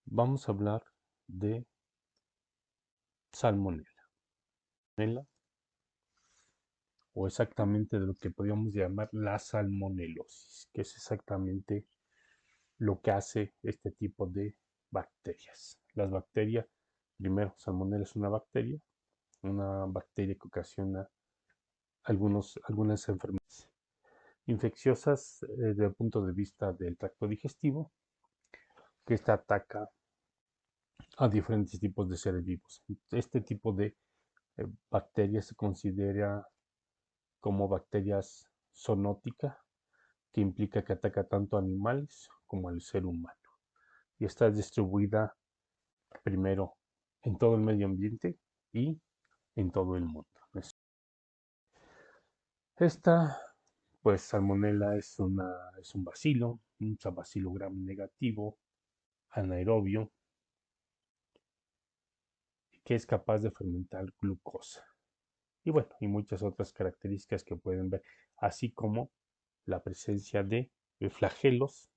Vamos a hablar de salmonela, o exactamente de lo que podríamos llamar la salmonelosis, que es exactamente lo que hace este tipo de bacterias. Las bacterias, primero, salmonela es una bacteria que ocasiona algunas enfermedades infecciosas desde el punto de vista del tracto digestivo, que esta ataca a diferentes tipos de seres vivos. Este tipo de bacterias se considera como bacterias zoonótica, que implica que ataca tanto a animales como al ser humano. Y está distribuida primero en todo el medio ambiente y en todo el mundo. Esta, pues, salmonella es un bacilo, un bacilo gram negativo, anaerobio, que es capaz de fermentar glucosa. Y bueno, y muchas otras características que pueden ver, así como la presencia de flagelos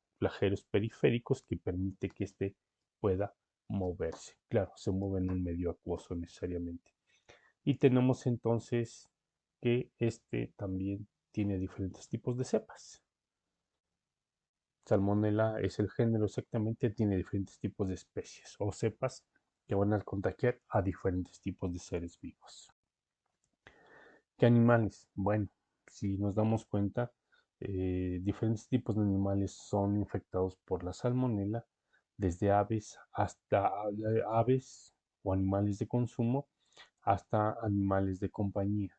periféricos que permite que éste pueda moverse. Claro, se mueve en un medio acuoso necesariamente. Y tenemos entonces que este también tiene diferentes tipos de cepas. Salmonella es el género exactamente, tiene diferentes tipos de especies o cepas que van a contagiar a diferentes tipos de seres vivos. ¿Qué animales? Bueno, si nos damos cuenta, diferentes tipos de animales son infectados por la salmonela, desde aves hasta aves o animales de consumo hasta animales de compañía,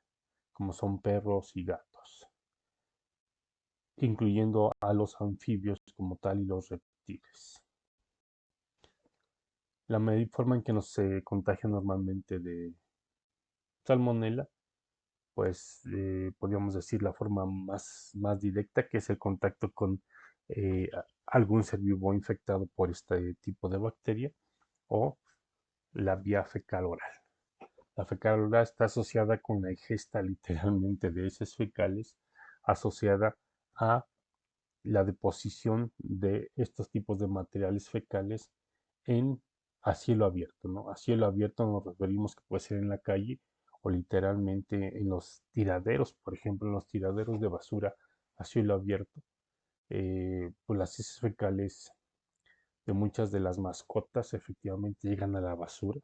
como son perros y gatos, incluyendo a los anfibios como tal y los reptiles. La forma en que nos se contagia normalmente de salmonela, pues podríamos decir la forma más directa, que es el contacto con algún ser vivo infectado por este tipo de bacteria, o la vía fecal oral. La fecal oral está asociada con la ingesta literalmente de heces fecales, asociada a la deposición de estos tipos de materiales fecales en a cielo abierto, ¿no? A cielo abierto nos referimos que puede ser en la calle o literalmente en los tiraderos, por ejemplo, en los tiraderos de basura a cielo abierto. Pues las heces fecales de muchas de las mascotas efectivamente llegan a la basura,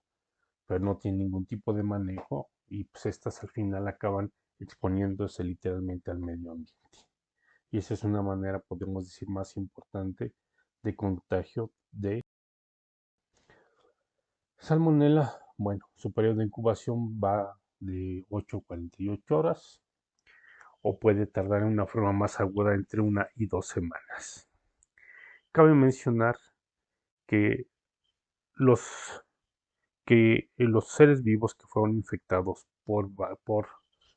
pero no tienen ningún tipo de manejo y pues estas al final acaban exponiéndose literalmente al medio ambiente. Y esa es una manera, podemos decir, más importante de contagio de salmonela. Bueno, su periodo de incubación va de 8 a 48 horas o puede tardar en una forma más aguda entre 1 y 2 semanas. Cabe mencionar que los, los seres vivos que fueron infectados por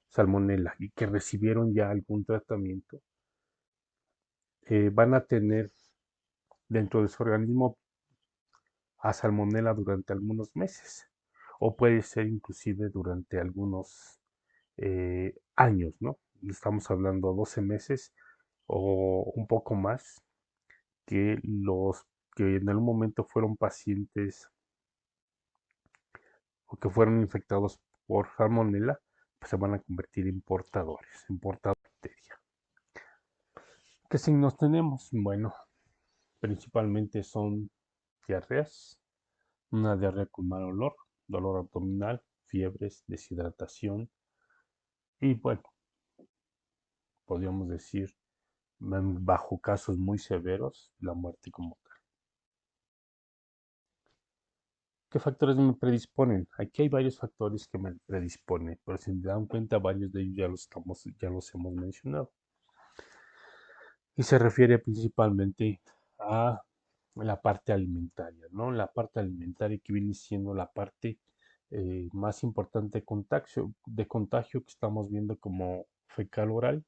salmonela y que recibieron ya algún tratamiento van a tener dentro de su organismo a salmonela durante algunos meses o puede ser inclusive durante algunos años, ¿no? Estamos hablando 12 meses o un poco más que los que en algún momento fueron pacientes o que fueron infectados por salmonela, pues se van a convertir en portadores de bacteria. ¿Qué signos tenemos? Bueno, principalmente son diarreas, una diarrea con mal olor, dolor abdominal, fiebres, deshidratación y bueno, podríamos decir, bajo casos muy severos, la muerte como tal. ¿Qué factores me predisponen? Aquí hay varios factores que me predisponen, pero si me dan cuenta, varios de ellos ya los hemos mencionado. Y se refiere principalmente a la parte alimentaria, ¿no? La parte alimentaria que viene siendo la parte más importante de contagio que estamos viendo como fecal oral,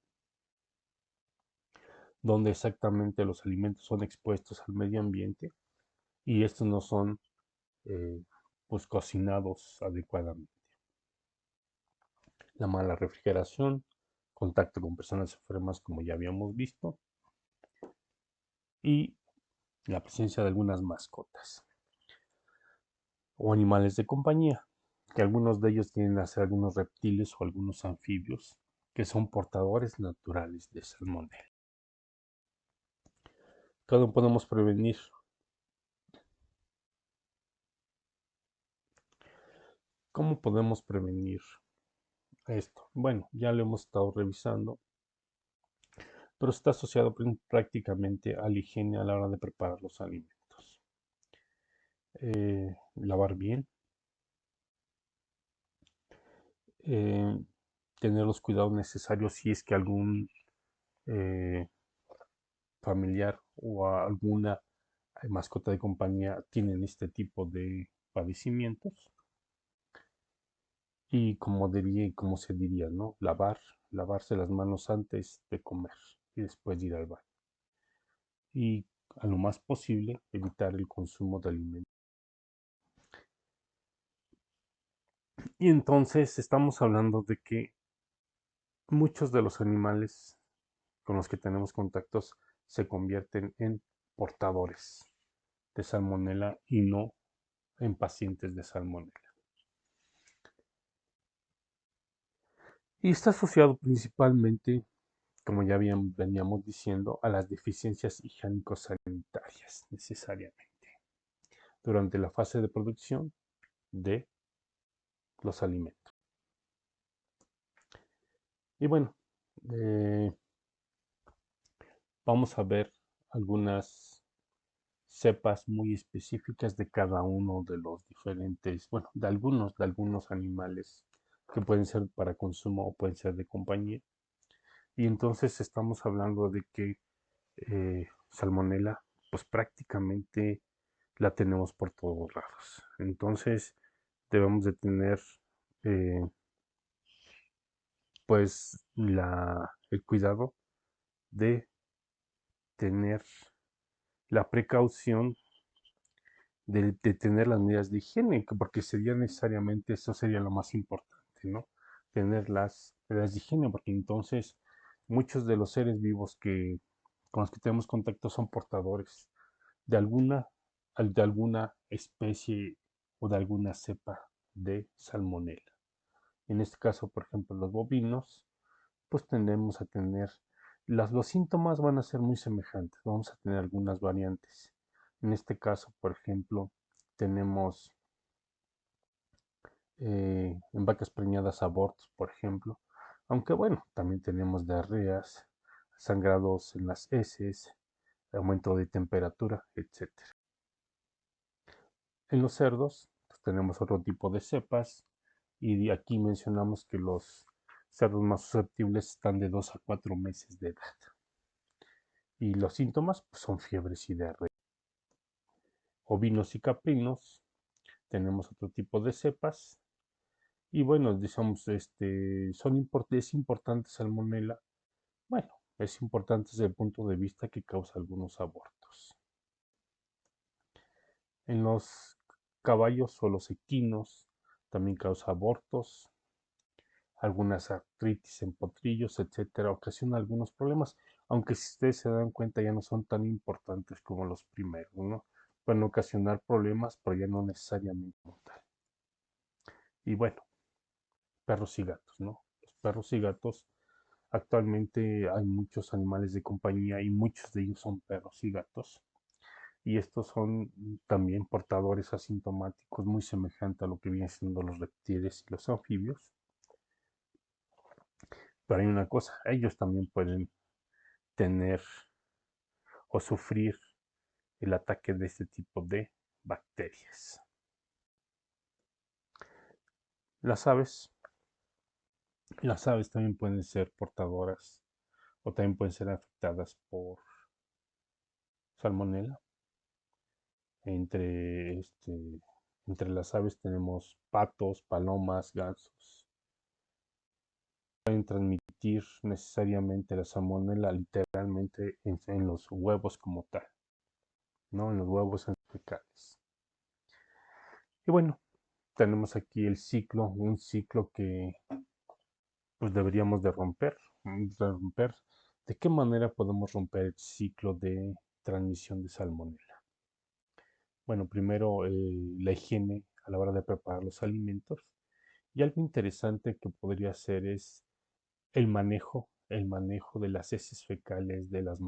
donde exactamente los alimentos son expuestos al medio ambiente y estos no son eh, pues cocinados adecuadamente. La mala refrigeración, contacto con personas enfermas como ya habíamos visto y la presencia de algunas mascotas. o animales de compañía, que algunos de ellos tienen a ser algunos reptiles o algunos anfibios que son portadores naturales de salmonela. ¿Cómo podemos prevenir? ¿Cómo podemos prevenir esto? Bueno, ya lo hemos estado revisando, pero está asociado prácticamente a la higiene a la hora de preparar los alimentos. Lavar bien, eh, tener los cuidados necesarios si es que algún eh, familiar o alguna mascota de compañía tienen este tipo de padecimientos. Y como se diría, ¿no? Lavarse las manos antes de comer y después de ir al baño. Y a lo más posible evitar el consumo de alimentos. Y entonces estamos hablando de que muchos de los animales con los que tenemos contactos se convierten en portadores de salmonela y no en pacientes de salmonela. Y está asociado principalmente, como ya veníamos diciendo, a las deficiencias higiénico-sanitarias necesariamente durante la fase de producción de los alimentos. Y bueno, eh, vamos a ver algunas cepas muy específicas de cada uno de los diferentes, bueno, de algunos animales que pueden ser para consumo o pueden ser de compañía. Y entonces estamos hablando de que salmonela, pues prácticamente la tenemos por todos lados. Entonces debemos de tener eh, pues el cuidado de tener la precaución de tener las medidas de higiene, porque sería necesariamente, eso sería lo más importante, ¿no? Tener las medidas de higiene, porque entonces muchos de los seres vivos con los que tenemos contacto son portadores de de alguna especie o de alguna cepa de salmonela. En este caso, por ejemplo, los bovinos, pues tendemos a tener, los síntomas van a ser muy semejantes, vamos a tener algunas variantes. En este caso, por ejemplo, tenemos en vacas preñadas abortos, por ejemplo, aunque bueno, también tenemos diarreas, sangrados en las heces, aumento de temperatura, etcétera. En los cerdos pues, tenemos otro tipo de cepas y aquí mencionamos que los cerdos más susceptibles están de 2 a 4 meses de edad. Y los síntomas pues, son fiebres y diarrea. Ovinos y caprinos tenemos otro tipo de cepas. Y bueno, digamos, es importante salmonela. Bueno, es importante desde el punto de vista que causa algunos abortos. En los caballos o los equinos también causa abortos, algunas artritis en potrillos, etcétera, ocasiona algunos problemas, aunque si ustedes se dan cuenta ya no son tan importantes como los primeros, ¿no? Pueden ocasionar problemas, pero ya no necesariamente como tal. Y bueno, perros y gatos, ¿no? Los perros y gatos, actualmente hay muchos animales de compañía y muchos de ellos son perros y gatos. Y estos son también portadores asintomáticos muy semejantes a lo que vienen siendo los reptiles y los anfibios. Pero hay una cosa, ellos también pueden tener o sufrir el ataque de este tipo de bacterias. Las aves, las aves también pueden ser portadoras o también pueden ser afectadas por salmonela. Entre, entre las aves tenemos patos, palomas, gansos. Pueden transmitir necesariamente la salmonela literalmente en los huevos como tal, ¿no? En los huevos fecales. Y bueno, tenemos aquí el ciclo, un ciclo que pues deberíamos de romper. ¿De qué manera podemos romper el ciclo de transmisión de salmonela? Bueno, primero la higiene a la hora de preparar los alimentos. Y algo interesante que podría hacer es el manejo de las heces fecales de las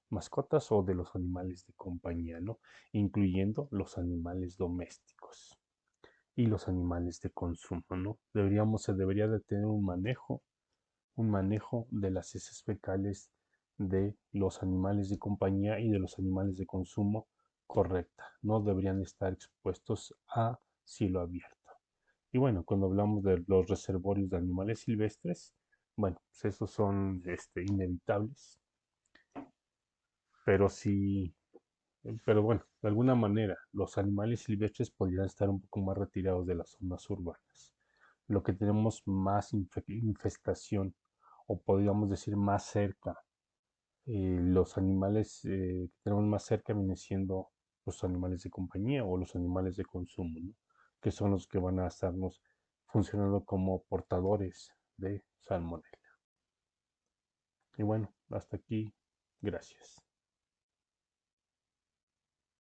mascotas o de los animales de compañía, ¿no? Incluyendo los animales domésticos y los animales de consumo, ¿no? Se debería de tener un manejo de las heces fecales de los animales de compañía y de los animales de consumo correcta. No deberían estar expuestos a cielo abierto. Y bueno, cuando hablamos de los reservorios de animales silvestres, bueno, pues esos son inevitables, pero sí, pero bueno, de alguna manera los animales silvestres podrían estar un poco más retirados de las zonas urbanas. Lo que tenemos más infestación, o podríamos decir más cerca, los animales que tenemos más cerca vienen siendo los animales de compañía o los animales de consumo, ¿no? Que son los que van a estarnos funcionando como portadores de salmonella. Y bueno, hasta aquí, gracias.